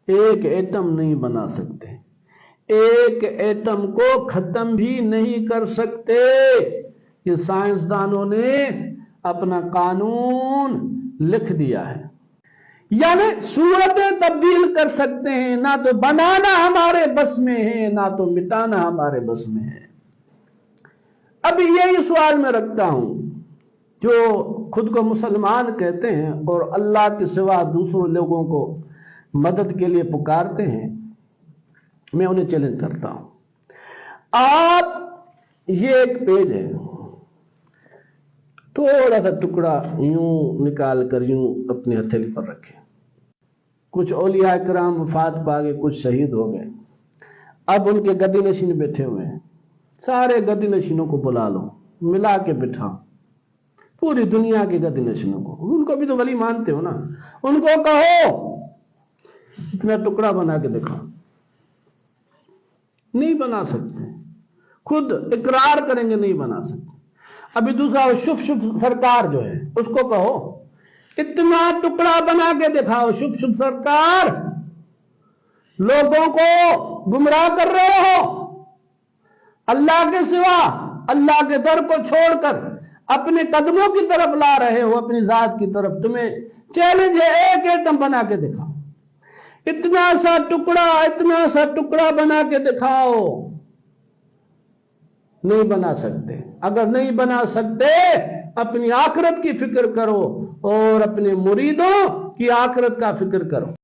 ایک ایٹم نہیں بنا سکتے، ایک ایٹم کو ختم بھی نہیں کر سکتے۔ یہ سائنسدانوں نے اپنا قانون لکھ دیا ہے۔ یعنی صورتیں تبدیل کر سکتے ہیں، نہ تو بنانا ہمارے بس میں ہے، نہ تو مٹانا ہمارے بس میں ہے۔ ابھی یہی سوال میں رکھتا ہوں، جو خود کو مسلمان کہتے ہیں اور اللہ کے سوا دوسروں لوگوں کو مدد کے لیے پکارتے ہیں، میں انہیں چیلنج کرتا ہوں۔ آپ یہ ایک پیج ہے، تھوڑا سا ٹکڑا یوں نکال کر یوں اپنی ہتھیلی پر رکھیں۔ کچھ اولیاء کرام وفات پا گئے، کچھ شہید ہو گئے، اب ان کے گدی نشین بیٹھے ہوئے ہیں۔ سارے گدی نشینوں کو بلا لو، ملا کے بٹھا، پوری دنیا کے گدی نشینوں کو، ان کو بھی تو ولی مانتے ہو نا، ان کو کہو اتنا ٹکڑا بنا کے دکھا۔ نہیں بنا سکتے، خود اقرار کریں گے نہیں بنا سکتے۔ ابھی دوسرا شف شف سرکار جو ہے، اس کو کہو اتنا ٹکڑا بنا کے دکھاؤ۔ شف شف سرکار، لوگوں کو گمراہ کر رہے ہو، اللہ کے سوا اللہ کے در کو چھوڑ کر اپنے قدموں کی طرف لا رہے ہو، اپنی ذات کی طرف۔ تمہیں چیلنج ہے، ایک ایٹم بنا کے دکھاؤ، اتنا سا ٹکڑا بنا کے دکھاؤ۔ نہیں بنا سکتے۔ اگر نہیں بنا سکتے، اپنی آخرت کی فکر کرو اور اپنے مریدوں کی آخرت کا فکر کرو۔